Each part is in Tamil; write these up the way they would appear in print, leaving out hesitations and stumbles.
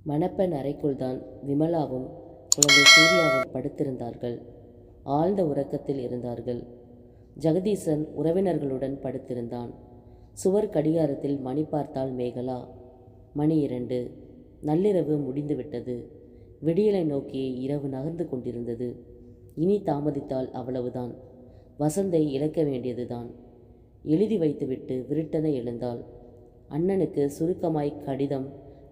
மணப்பெண் அறைக்குள்தான் விமலாவும் குழந்தை சூர்யாவும் படுத்திருந்தார்கள். ஆழ்ந்த உறக்கத்தில் இருந்தார்கள். ஜெகதீசன் உறவினர்களுடன் படுத்திருந்தான். சுவர் கடிகாரத்தில் மணி பார்த்தாள் மேகலா. மணி 2. நள்ளிரவு முடிந்துவிட்டது. விடியலை நோக்கி இரவு நகர்ந்து கொண்டிருந்தது. இனி தாமதித்தால் அவ்வளவுதான். வசந்தை இழக்க வேண்டியதுதான். எழுதி வைத்துவிட்டு விருட்டென எழுந்தாள். அண்ணனுக்கு சுருக்கமாய் கடிதம்,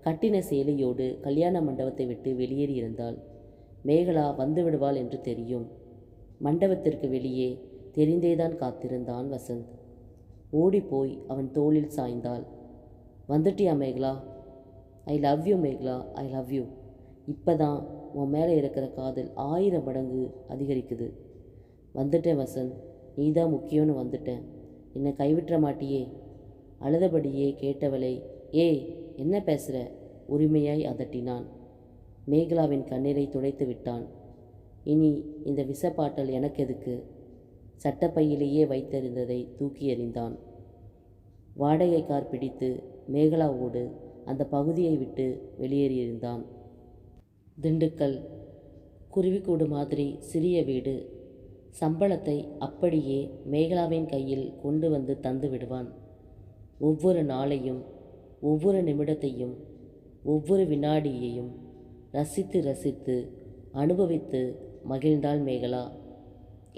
கட்டின சேலையோடு கல்யாண மண்டபத்தை விட்டு வெளியேறியிருந்தாள். மேகலா வந்து விடுவாள் என்று தெரியும். மண்டபத்திற்கு வெளியே தெரிந்தேதான் காத்திருந்தான் வசந்த். ஓடிப்போய் அவன் தோளில் சாய்ந்தாள். வந்துட்டியா Megala? I love you Megala, I love you. இப்போதான் உன் மேலே இருக்கிற காதல் 1000 மடங்கு அதிகரிக்குது. வந்துட்டேன் வசந்த், நீ தான் முக்கியம்னு வந்துட்டேன். என்னை கைவிட்டுற மாட்டியே? அழுதபடியே கேட்டவளை ஏய் என்ன பேசுகிற உரிமையாய் அதட்டினான். மேகலாவின் கண்ணீரை துடைத்து விட்டான். இனி இந்த விசப்பாட்டல் எனக்கு எதுக்கு? சட்டப்பையிலேயே வைத்திருந்ததை தூக்கி எறிந்தான். வாடகை கார் பிடித்து மேகலாவோடு அந்த பகுதியை விட்டு வெளியேறியிருந்தான். திண்டுக்கல். குருவிக்கூடு மாதிரி சிறிய வீடு. சம்பளத்தை அப்படியே மேகலாவின் கையில் கொண்டு வந்து தந்து விடுவான். ஒவ்வொரு நாளையும், ஒவ்வொரு நிமிடத்தையும், ஒவ்வொரு வினாடியையும் ரசித்து ரசித்து அனுபவித்து மகிழ்ந்தாள் மேகலா.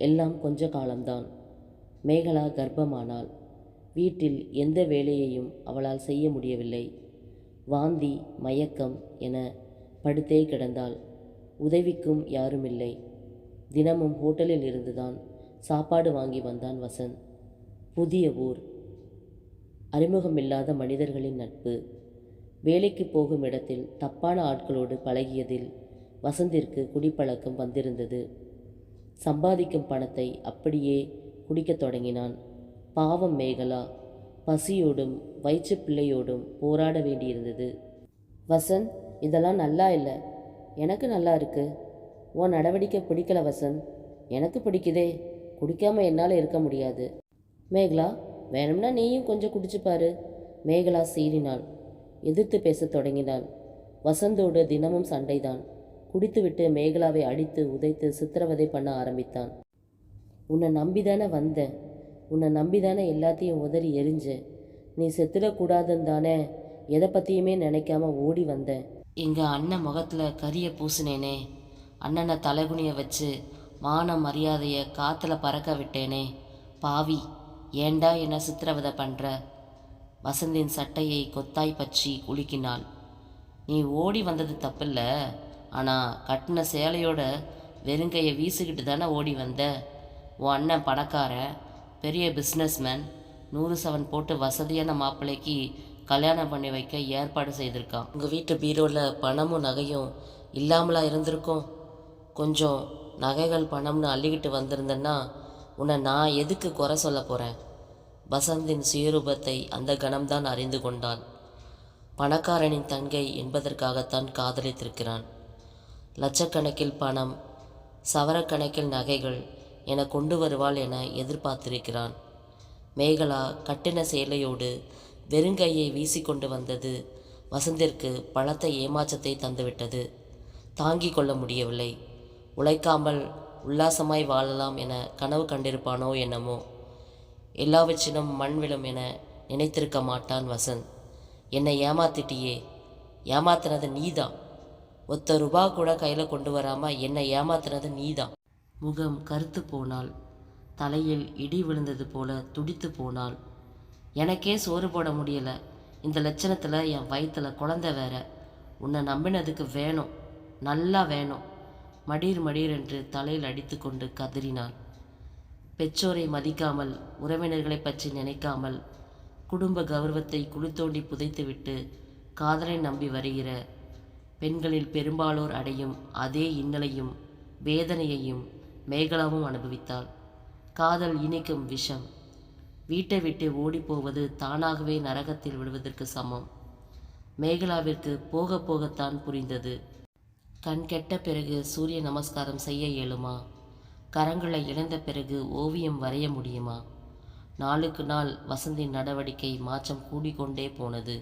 எல்லாம் கொஞ்ச காலம்தான். மேகலா கர்ப்பமானாள். வீட்டில் எந்த வேலையையும் அவளால் செய்ய முடியவில்லை. வாந்தி, மயக்கம் என படுத்தே கிடந்தாள். உதவிக்கும் யாருமில்லை. தினமும் ஹோட்டலில் இருந்துதான் சாப்பாடு வாங்கி வந்தான் வசந்த். புதிய ஊர், அறிமுகமில்லாத மனிதர்களின் நட்பு. வேலைக்கு போகும் இடத்தில் தப்பான ஆட்களோடு பழகியதில் வசந்திற்கு குடிப்பழக்கம் வந்திருந்தது. சம்பாதிக்கும் பணத்தை அப்படியே குடிக்கத் தொடங்கினான். பாவம் மேகலா பசியோடும் வயிற்று பிள்ளையோடும் போராட வேண்டியிருந்தது. வசந்த், இதெல்லாம் நல்லா இல்லை. எனக்கு நல்லா இருக்கு. உன் நடவடிக்கை பிடிக்கல வசந்த். எனக்கு பிடிக்குதே. குடிக்காமல் என்னால் இருக்க முடியாது. மேகலா, வேணும்னா நீயும் கொஞ்சம் குடிச்சுப்பாரு. மேகலா சீறினாள். எதிர்த்து பேசத் தொடங்கினாள். வசந்தோடு தினமும் சண்டைதான். குடித்துவிட்டு மேகலாவை அடித்து உதைத்து சித்திரவதை பண்ண ஆரம்பித்தான். உன்னை நம்பிதானே வந்தேன். உன்னை நம்பிதானே எல்லாத்தையும் உதறி எரிஞ்சேன். நீ செத்துடக்கூடாதுன்னு தானே எதை பற்றியுமே நினைக்காம ஓடி வந்தேன். எங்கள் அண்ணன் முகத்தில் கரிய பூசினேனே. அண்ணனை தலைகுனிய வச்சு மான மரியாதையை காற்றுல பறக்க விட்டேனே. பாவி, ஏண்டா என்ன சித்திரவதை பண்ணுற? வசந்தின் சட்டையை கொத்தாய் பற்றி குலுக்கினாள். நீ ஓடி வந்தது தப்பில்ல. ஆனால் கட்டின சேலையோட வெறுங்கையை வீசிக்கிட்டு தானே ஓடி வந்த. உன் அண்ணன் பணக்காரன், பெரிய பிஸ்னஸ்மேன். 100 சவன் போட்டு வசதியான மாப்பிள்ளைக்கு கல்யாணம் பண்ணி வைக்க ஏற்பாடு செய்திருக்கான். உங்கள் வீட்டு பீரோவில் பணமும் நகையும் இல்லாமலா இருந்திருக்கும்? கொஞ்சம் நகைகள் பணம்னு அள்ளிக்கிட்டு வந்திருந்தேன்னா உன்னை நான் எதுக்கு குறை சொல்ல போகிறேன்? வசந்தின் சுயரூபத்தை அந்த கணம்தான் அறிந்து கொண்டாள். பணக்காரனின் தங்கை என்பதற்காகத்தான் காதலித்திருக்கிறான். லட்சக்கணக்கில் பணம், சவரக்கணக்கில் நகைகள் என கொண்டு வருவாள் என எதிர்பார்த்திருக்கிறான். மேகலா கட்டின சேலையோடு வெறுங்கையை வீசிக்கொண்டு வந்தது வசந்திற்கு பலத்த ஏமாற்றத்தை தந்துவிட்டது. தாங்கிக் கொள்ள முடியவில்லை. உழைக்காமல் உல்லாசமாய் வாழலாம் என கனவு கண்டிருப்பானோ என்னமோ. எல்லாவற்றிலும் மண் விழும் என நினைத்திருக்க மாட்டான் வசந்த். என்னை ஏமாத்திட்டியே. ஏமாத்தினது நீதான். ₹1 கூட கையில் கொண்டு வராமல் என்னை ஏமாத்தினது நீதான். முகம் கருத்து போனாள். தலையில் இடி விழுந்தது போல துடித்து போனாள். எனக்கே சோறு போட முடியலை. இந்த லட்சணத்தில் என் வயிற்றில் குழந்தை வேற. உன்னை நம்பினதுக்கு வேணும், நல்லா வேணும். மடீர் மடீர் என்று தலையில் அடித்து கொண்டு கதறினாள். பெற்றோரை மதிக்காமல், உறவினர்களை பற்றி நினைக்காமல், குடும்ப கௌரவத்தை குளித்தோண்டி புதைத்துவிட்டு காதலை நம்பி வருகிற பெண்களில் பெரும்பாலோர் அடையும் அதே இன்னலையும் வேதனையையும் மேகலாவும் அனுபவித்தாள். காதல் இனிக்கும் விஷம். வீட்டை விட்டு ஓடிப்போவது தானாகவே நரகத்தில் விடுவதற்கு சமம். மேகலாவிற்கு போக போகத்தான் புரிந்தது. கண் கெட்ட பிறகு சூரிய நமஸ்காரம் செய்ய இயலுமா? கரங்களை இழந்த பிறகு ஓவியம் வரைய முடியுமா? நாளுக்கு நாள் வசந்தின் நடவடிக்கை மாற்றம் கூடிக்கொண்டே போனது.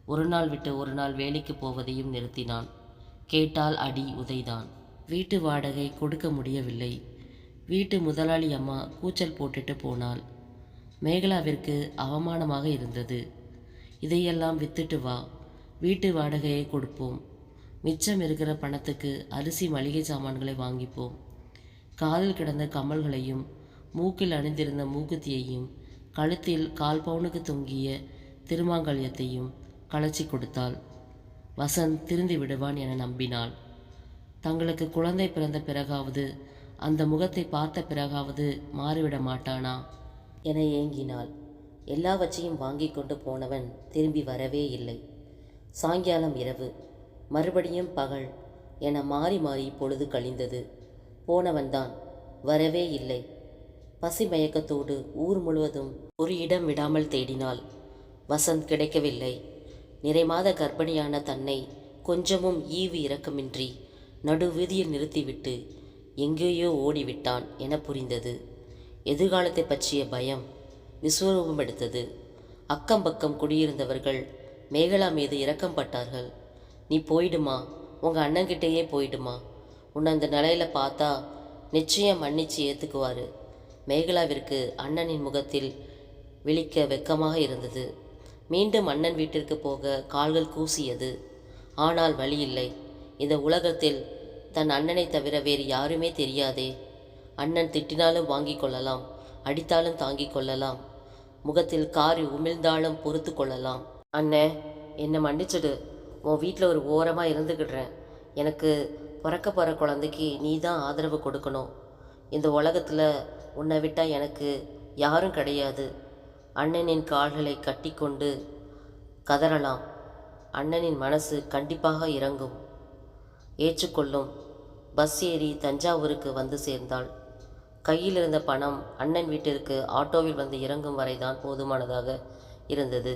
ஒரு நாள் விட்டு ஒரு நாள் வேலைக்கு போவதையும் நிறுத்தினான். கேட்டால் அடி உதைதான். வீட்டு வாடகை கொடுக்க முடியவில்லை. வீட்டு முதலாளி அம்மா கூச்சல் போட்டுட்டு போனாள். மேகலாவிற்கு அவமானமாக இருந்தது. இதையெல்லாம் வித்துட்டு வா, வீட்டு வாடகையை கொடுப்போம். மிச்சம் இருக்கிற பணத்துக்கு அரிசி மளிகை சாமான்களை வாங்கிப்போம். காதில் கிடந்த கமல்களையும் மூக்கில் அணிந்திருந்த மூக்குத்தியையும் கழுத்தில் 1/4 பவுனுக்கு தொங்கிய திருமாங்கல்யத்தையும் களைச்சி கொடுத்தாள். வசந்த் திருந்தி விடுவான் என நம்பினாள். தங்களுக்கு குழந்தை பிறந்த பிறகாவது, அந்த முகத்தை பார்த்த பிறகாவது மாறிவிட மாட்டானா என ஏங்கினாள். எல்லாவற்றையும் வாங்கி கொண்டு போனவன் திரும்பி வரவே இல்லை. சாயங்காலம் இரவு, மறுபடியும் பகல் என மாறி மாறி பொழுது கழிந்தது. போனவன்தான் வரவே இல்லை. பசி மயக்கத்தோடு ஊர் முழுவதும் ஒரு இடம் விடாமல் தேடினாள். வசந்த் கிடைக்கவில்லை. நிறைமாத கர்ப்பிணியான தன்னை கொஞ்சமும் ஈவு இரக்கமின்றி நடுவீதியில் நிறுத்திவிட்டு எங்கேயோ ஓடிவிட்டான் என புரிந்தது. எதிர்காலத்தை பற்றிய பயம் விஸ்வரூபம் எடுத்தது. அக்கம் பக்கம் குடியிருந்தவர்கள் மேகலா மீது இரக்கம் பட்டார்கள். நீ போயிடுமா, உங்கள் அண்ணன்கிட்டேயே போயிடுமா, உன்னை அந்த நிலையில பார்த்தா நிச்சயம் மன்னிச்சு ஏற்றுக்குவார். மேகலாவிற்கு அண்ணனின் முகத்தில் விழிக்க வெக்கமாக இருந்தது. மீண்டும் அண்ணன் வீட்டிற்கு போக கால்கள் கூசியது. ஆனால் வழியில்லை. இந்த உலகத்தில் தன் அண்ணனை தவிர வேறு யாருமே தெரியாதே. அண்ணன் திட்டினாலும் வாங்கி கொள்ளலாம், அடித்தாலும் தாங்கிக் கொள்ளலாம், முகத்தில் காரி உமிழ்ந்தாலும் பொறுத்து கொள்ளலாம். அண்ணே, என்னை மன்னிச்சிடு. உன் வீட்டில் ஒரு ஓரமாக இருந்துக்கிடுறேன். எனக்கு பிறக்க போகிற குழந்தைக்கு நீ தான் ஆதரவு கொடுக்கணும். இந்த உலகத்தில் உன்னை விட்டால் எனக்கு யாரும் கிடையாது. அண்ணனின் கால்களை கட்டி கொண்டு கதறலாம். அண்ணனின் மனசு கண்டிப்பாக இறங்கும், ஏற்றுக்கொள்ளும். பஸ் ஏறி தஞ்சாவூருக்கு வந்து சேர்ந்தாள். கையில் இருந்த பணம் அண்ணன் வீட்டிற்கு ஆட்டோவில் வந்து இறங்கும் வரைதான் போதுமானதாக இருந்தது.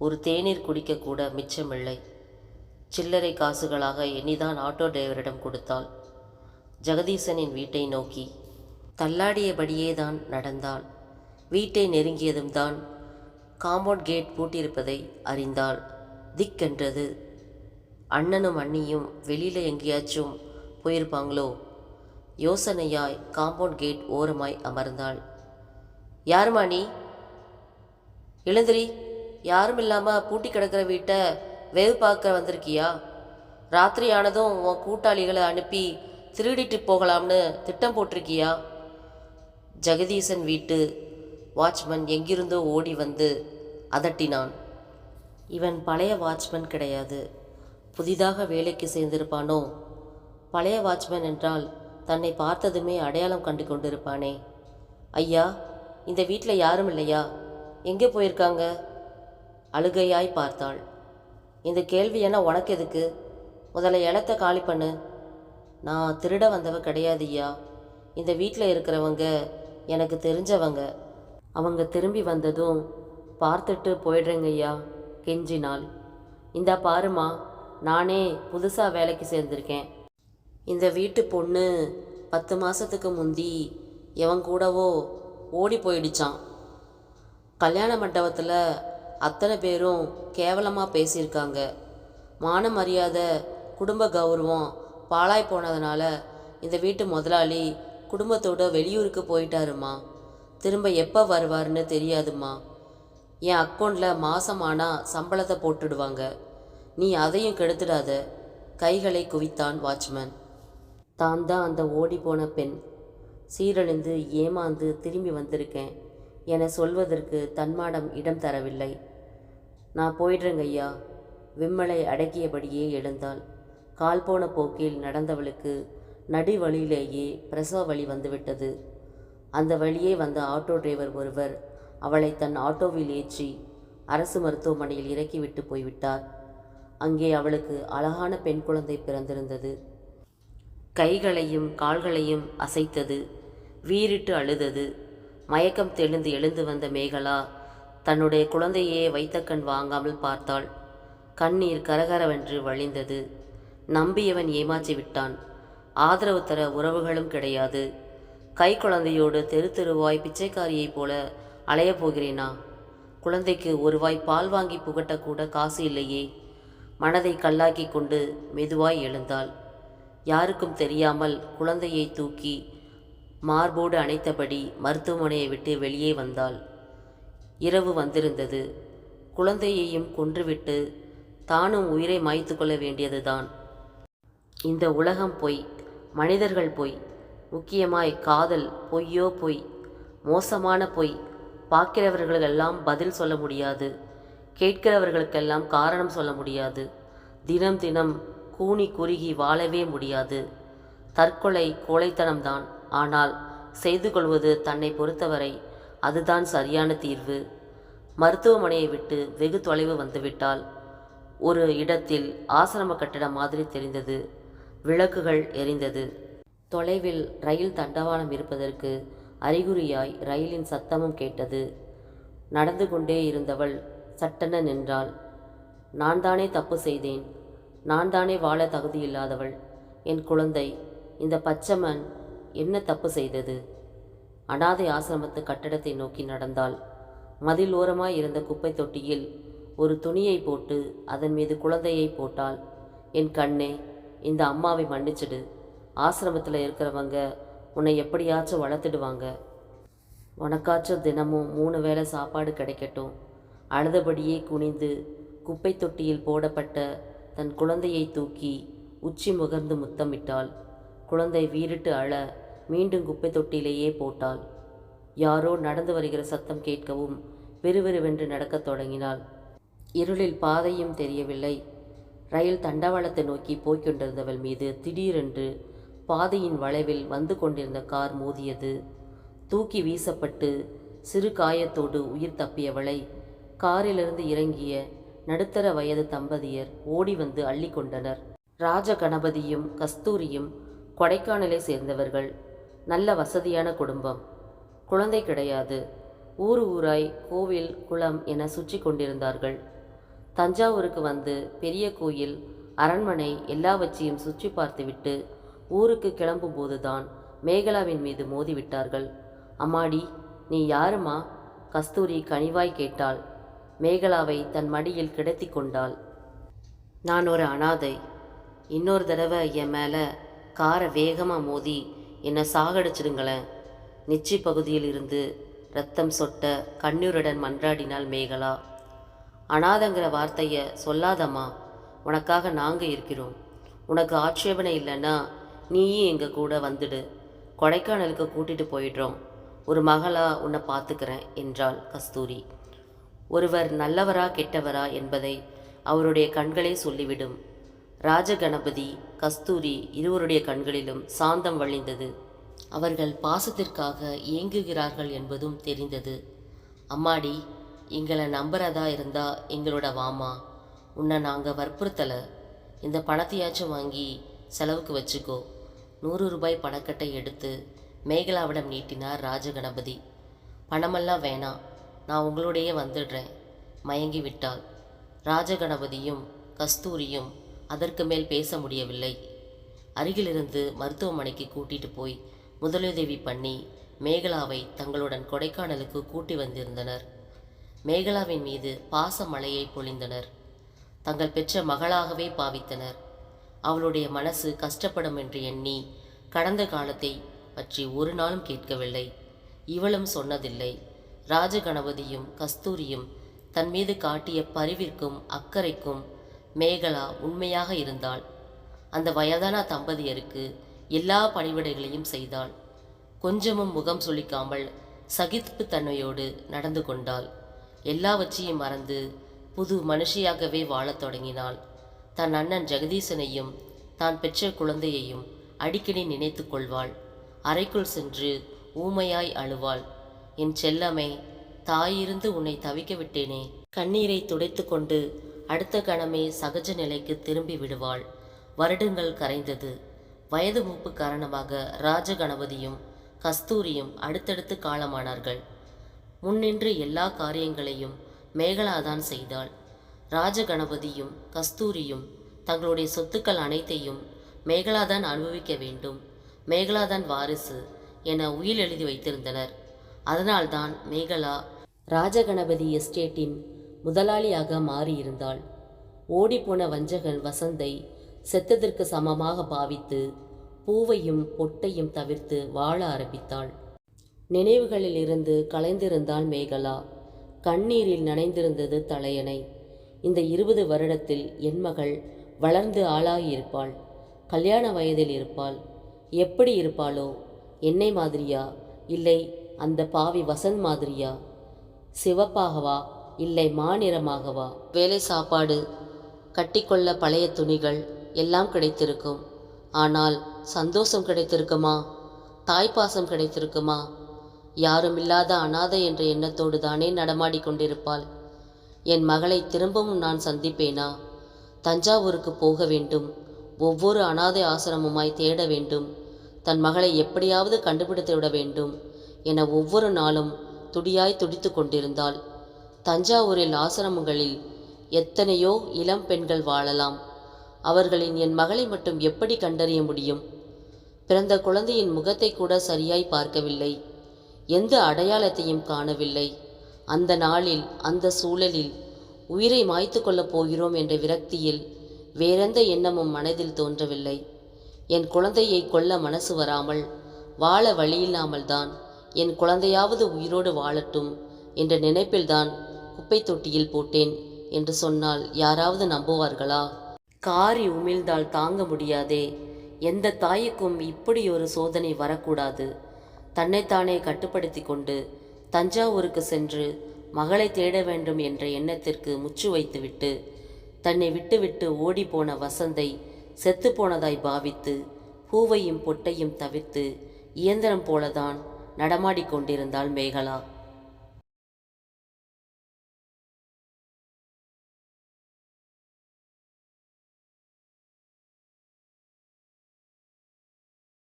ஒரு தேநீர் குடிக்கக்கூட மிச்சமில்லை. சில்லறை காசுகளாக எண்ணிதான் ஆட்டோ டிரைவரிடம் கொடுத்தாள். ஜெகதீசனின் வீட்டை நோக்கி தள்ளாடியபடியே தான் நடந்தாள். வீட்டை நெருங்கியதும் தான் காம்பவுண்ட் கேட் பூட்டியிருப்பதை அறிந்தாள். திக்கென்றது. அண்ணனும் அண்ணியும் வெளியில் எங்கேயாச்சும் போயிருப்பாங்களோ? யோசனையாய் காம்பவுண்ட் கேட் ஓரமாய் அமர்ந்தாள். யாருமா நீ? எழுந்திரி. யாரும் இல்லாமல் பூட்டி கிடக்கிற வீட்டை வேவு பார்க்க வந்திருக்கியா? ராத்திரி ஆனதும் உன் கூட்டாளிகளை அனுப்பி திருடிட்டு போகலாம்னு திட்டம் போட்டிருக்கியா? ஜெகதீசன் வீட்டு வாட்ச்மேன் எங்கிருந்தோ ஓடி வந்து அதட்டினான். இவன் பழைய வாட்ச்மேன் கிடையாது. புதிதாக வேலைக்கு சேர்ந்திருப்பானோ? பழைய வாட்ச்மேன் என்றால் தன்னை பார்த்ததுமே அடையாளம் கண்டு கொண்டிருப்பானே. ஐயா, இந்த வீட்டில் யாரும் இல்லையா? எங்கே போயிருக்காங்க? அழுகையாய் பார்த்தாள். இந்த கேள்வி என்ன உனக்கு எதுக்கு? முதல்ல இடத்த காலி பண்ணு. நான் திருட வந்தவ கிடையாது ஐயா. இந்த வீட்டில் இருக்கிறவங்க எனக்கு தெரிஞ்சவங்க. அவங்க திரும்பி வந்ததும் பார்த்துட்டு போயிடுறேங்க ஐயா, கெஞ்சினாள். இந்தா பாருமா, நானே புதுசாக வேலைக்கு சேர்ந்திருக்கேன். இந்த வீட்டு பொண்ணு 10 மாதத்துக்கு முந்தி எவன் கூடவோ ஓடி போயிடுச்சான். கல்யாண மண்டபத்தில் அத்தனை பேரும் கேவலமாக பேசியிருக்காங்க. மான மரியாதை, குடும்ப கௌரவம் பாழாய் போனதுனால இந்த வீட்டு முதலாளி குடும்பத்தோடு வெளியூருக்கு போயிட்டாருமா. திரும்ப எப்போ வருவார்னு தெரியாதுமா. என் அக்கௌண்ட்டில் மாதமானால் சம்பளத்தை போட்டுடுவாங்க. நீ அதையும் கெடுத்துடாத. கைகளை குவித்தான் வாட்ச்மேன். தான் தான் அந்த ஓடி போன பெண். சீரழிந்து ஏமாந்து திரும்பி வந்திருக்கேன் என சொல்வதற்கு தன்மாடம் இடம் தரவில்லை. நான் போயிடுறேங்க ஐயா. விம்மலை அடக்கியபடியே எழுந்தாள். கால் போன போக்கில் நடந்தவளுக்கு நடு வழியிலேயே பிரசவ வழி வந்துவிட்டது. அந்த வழியே வந்த ஆட்டோ டிரைவர் ஒருவர் அவளை தன் ஆட்டோவில் ஏற்றி அரசு மருத்துவமனையில் இறக்கிவிட்டு போய்விட்டார். அங்கே அவளுக்கு அழகான பெண் குழந்தை பிறந்திருந்தது. கைகளையும் கால்களையும் அசைத்தது. வீறிட்டு அழுதது. மயக்கம் தெளிந்து எழுந்து வந்த மேகலா தன்னுடைய குழந்தையே வைத்த கண் வாங்காமல் பார்த்தாள். கண்ணீர் கரகரவென்று வழிந்தது. நம்பியவன் ஏமாற்றி விட்டான். ஆதரவு தர உறவுகளும் கிடையாது. கை குழந்தையோடு தெரு தெருவாய் பிச்சைக்காரியைப் போல அலையப் போகிறேனா? குழந்தைக்கு ஒரு வாய் பால் வாங்கி புகட்டக்கூட காசு இல்லையே. மனதை கல்லாக்கி கொண்டு மெதுவாய் எழுந்தாள். யாருக்கும் தெரியாமல் குழந்தையை தூக்கி மார்போடு அணைத்தபடி மருத்துவமனையை விட்டு வெளியே வந்தாள். இரவு வந்திருந்தது. குழந்தையையும் கொன்றுவிட்டு தானும் உயிரை மாய்த்து கொள்ள வேண்டியதுதான். இந்த உலகம் பொய், மனிதர்கள் பொய், முக்கியமாய் காதல் பொய்யோ பொய், மோசமான பொய். பார்க்கிறவர்களுக்கெல்லாம் பதில் சொல்ல முடியாது, கேட்கிறவர்களுக்கெல்லாம் காரணம் சொல்ல முடியாது. தினம் தினம் கூனி குறுகி வாழவே முடியாது. தற்கொலை கோழைத்தனம்தான். ஆனால் செய்து கொள்வது தன்னை பொறுத்தவரை அதுதான் சரியான தீர்வு. மருத்துவமனையை விட்டு வெகு தொலைவு வந்துவிட்டால் ஒரு இடத்தில் ஆசிரம கட்டிடம் மாதிரி தெரிந்தது. விளக்குகள் எரிந்தது. தொலைவில் ரயில் தண்டவாளம் இருப்பதற்கு அறிகுறியாய் ரயிலின் சத்தமும் கேட்டது. நடந்து கொண்டே இருந்தவள் சட்டென நின்றாள். நான் தானே தப்பு செய்தேன். நான் தானே வாழ தகுதியில்லாதவள். என் குழந்தை, இந்த பச்சைமன் என்ன தப்பு செய்தது? அனாதை ஆசிரமத்து கட்டடத்தை நோக்கி நடந்தாள். மதில் ஓரமாய் இருந்த குப்பை தொட்டியில் ஒரு துணியை போட்டு அதன் மீது குழந்தையை போட்டாள். என் கண்ணே, இந்த அம்மாவை மன்னிச்சிடு. ஆசிரமத்தில் இருக்கிறவங்க உன்னை எப்படியாச்சும் வளர்த்துடுவாங்க. உனக்காச்சும் தினமும் 3 வேளை சாப்பாடு கிடைக்கட்டும். அழுதபடியே குனிந்து குப்பை தொட்டியில் போடப்பட்ட தன் குழந்தையை தூக்கி உச்சி முகர்ந்து முத்தமிட்டாள். குழந்தை வீறிட்டு அழ மீண்டும் குப்பை தொட்டியிலேயே போட்டாள். யாரோ நடந்து வருகிற சத்தம் கேட்கவும் விறுவிறுவென்று நடக்கத் தொடங்கினாள். இருளில் பாதையும் தெரியவில்லை. ரயில் தண்டவாளத்தை நோக்கி போய்கொண்டிருந்தவள் மீது திடீரென்று பாதையின் வளைவில் வந்து கொண்டிருந்த கார் மோதியது. தூக்கி வீசப்பட்டு சிறு காயத்தோடு உயிர் தப்பியவளை காரிலிருந்து இறங்கிய நடுத்தர வயது தம்பதியர் ஓடி வந்து அள்ளி கொண்டனர். ராஜகணபதியும் கஸ்தூரியும் கொடைக்கானலை சேர்ந்தவர்கள். நல்ல வசதியான குடும்பம். குழந்தை கிடையாது. ஊராய் கோவில் குளம் என சுற்றி கொண்டிருந்தார்கள். தஞ்சாவூருக்கு வந்து பெரிய கோயில், அரண்மனை எல்லாவற்றையும் சுற்றி பார்த்துவிட்டு ஊருக்கு கிளம்பும்போதுதான் மேகலாவின் மீது மோதிவிட்டார்கள். அம்மாடி, நீ யாருமா? கஸ்தூரி கனிவாய் கேட்டாள். மேகலாவை தன் மடியில் கிடத்தி கொண்டாள். நான் ஒரு அனாதை. இன்னொரு தடவை என் மேலே காரை வேகமாக மோதி என்னை சாகடிச்சிடுங்களேன். நெச்சி பகுதியில் இருந்து ரத்தம் சொட்ட கண்ணீருடன் மன்றாடினாள் மேகலா. அனாதைங்கிற வார்த்தையை சொல்லாதம்மா. உனக்காக நாங்கள் இருக்கிறோம். உனக்கு ஆட்சேபனை இல்லைன்னா நீயும் எங்கள் கூட வந்துடு. கொடைக்கானலுக்கு கூட்டிகிட்டு போயிடுறோம். ஒரு மகளா உன்னை பார்த்துக்கிறேன் என்றாள் கஸ்தூரி. ஒருவர் நல்லவரா கெட்டவரா என்பதை அவருடைய கண்களே சொல்லிவிடும். ராஜகணபதி, கஸ்தூரி இருவருடைய கண்களிலும் சாந்தம் வழிந்தது. அவர்கள் பாசத்திற்காக ஏங்குகிறார்கள் என்பதும் தெரிந்தது. அம்மாடி, எங்களை நம்புறதா இருந்தா எங்களோட வாமா. உன்னை நாங்கள் வற்புறுத்தலை. இந்த பணத்தையாச்சும் வாங்கி செலவுக்கு வச்சுக்கோ. 100 ரூபாய் பணக்கட்டை எடுத்து மேகலாவிடம் நீட்டினார் ராஜகணபதி. பணமெல்லாம் வேணாம், நான் உங்களோடையே வந்துடுறேன். மயங்கி விட்டாள். ராஜகணபதியும் கஸ்தூரியும் அதற்கு மேல் பேச முடியவில்லை. அருகிலிருந்து மருத்துவமனைக்கு கூட்டிட்டு போய் முதலுதவி பண்ணி மேகலாவை தங்களுடன் கொடைக்கானலுக்கு கூட்டி வந்திருந்தனர். மேகலாவின் மீது பாச மழையை பொழிந்தனர். தங்கள் பெற்ற மகளாகவே பாவித்தனர். அவளுடைய மனசு கஷ்டப்படும் என்று எண்ணி கடந்த காலத்தை பற்றி ஒரு நாளும் கேட்கவில்லை. இவளும் சொன்னதில்லை. ராஜகணபதியும் கஸ்தூரியும் தன் மீது காட்டிய பரிவிற்கும் அக்கறைக்கும் மேகலா உண்மையாக இருந்தாள். அந்த வயதான தம்பதியருக்கு எல்லா பணிவிடைகளையும் செய்தாள். கொஞ்சமும் முகம் சுளிக்காமல் சகிப்பு தன்மையோடு நடந்து கொண்டாள். எல்லாவற்றையும் மறந்து புது மனுஷியாகவே வாழத் தொடங்கினாள். தன் அண்ணன் ஜெகதீசனையும் தான் பெற்ற குழந்தையையும் அடிக்கடி நினைத்து கொள்வாள். அறைக்குள் சென்று ஊமையாய் அழுவாள். என் செல்லமே, தாயிருந்து உன்னை தவிக்க விட்டேனே. கண்ணீரை துடைத்து கொண்டு அடுத்த கணமே சகஜ நிலைக்கு திரும்பி விடுவாள். வருடங்கள் கரைந்தது. வயது மூப்பு காரணமாக ராஜகணபதியும் கஸ்தூரியும் அடுத்தடுத்து காலமானார்கள். முன்னின்று எல்லா காரியங்களையும் மேகலாதான் செய்தாள். ராஜகணபதியும் கஸ்தூரியும் தங்களுடைய சொத்துக்கள் அனைத்தையும் மேகலாதான் அனுபவிக்க வேண்டும், மேகலாதான் வாரிசு என உயில் எழுதி வைத்திருந்தனர். அதனால்தான் மேகலா ராஜகணபதி எஸ்டேட்டின் முதலாளியாக மாறியிருந்தாள். ஓடிப்போன வஞ்சகன் வசந்தை செத்ததற்கு சமமாக பாவித்து பூவையும் பொட்டையும் தவிர்த்து வாழ ஆரம்பித்தாள். நினைவுகளில் இருந்து கலைந்திருந்தாள் மேகலா. கண்ணீரில் நனைந்திருந்தது தலையணை. இந்த 20 வருடத்தில் என் மகள் வளர்ந்து ஆளாகியிருப்பாள். கல்யாண வயதில் இருப்பாள். எப்படி இருப்பாளோ? என்னை மாதிரியா, இல்லை அந்த பாவி வசந்த் மாதிரியா? சிவப்பாகவா, இல்லை மாநிறமாகவா? வேலை, சாப்பாடு, கட்டிக்கொள்ள பழைய துணிகள் எல்லாம் கிடைத்திருக்கும். ஆனால் சந்தோஷம் கிடைத்திருக்குமா? தாய்ப்பாசம் கிடைத்திருக்குமா? யாருமில்லாத அனாதை என்ற எண்ணத்தோடு தானே நடமாடிக்கொண்டிருப்பாள். என் மகளை திரும்பவும் நான் சந்திப்பேனா? தஞ்சாவூருக்கு போக வேண்டும். ஒவ்வொரு அனாதை ஆசிரமமாய் தேட வேண்டும். தன் மகளை எப்படியாவது கண்டுபிடித்து விட வேண்டும் என ஒவ்வொரு நாளும் துடியாய் துடித்து கொண்டிருந்தாள். தஞ்சாவூரில் ஆசிரமங்களில் எத்தனையோ இளம் பெண்கள் வாழலாம். அவர்களின் என் மகளை மட்டும் எப்படி கண்டறிய முடியும்? பிறந்த குழந்தையின் முகத்தை கூட சரியாய் பார்க்கவில்லை. எந்த அடையாளத்தையும் காணவில்லை. அந்த நாளில், அந்த சூழலில் உயிரை மாய்த்து கொள்ளப் போகிறோம் என்ற விரக்தியில் வேறெந்த எண்ணமும் மனதில் தோன்றவில்லை. என் குழந்தையை கொல்ல மனசு வராமல், வாழ வழியில்லாமல் தான் என் குழந்தையாவது உயிரோடு வாழட்டும் என்ற நினைப்பில்தான் குப்பை தொட்டியில் போட்டேன் என்று சொன்னால் யாராவது நம்புவார்களா? காரி உமிழ்ந்தால் தாங்க முடியாதே. எந்த தாய்க்கும் இப்படி ஒரு சோதனை வரக்கூடாது. தன்னைத்தானே கட்டுப்படுத்தி கொண்டு தஞ்சாவூருக்கு சென்று மகளை தேட வேண்டும் என்ற எண்ணத்திற்கு முற்று வைத்துவிட்டு தன்னை விட்டுவிட்டு ஓடிப்போன வசந்தை செத்துப்போனதாய் பாவித்து பூவையும் பொட்டையும் தவிர்த்து இயந்திரம் போலதான் நடமாடிக்கொண்டிருந்தாள் மேகலா.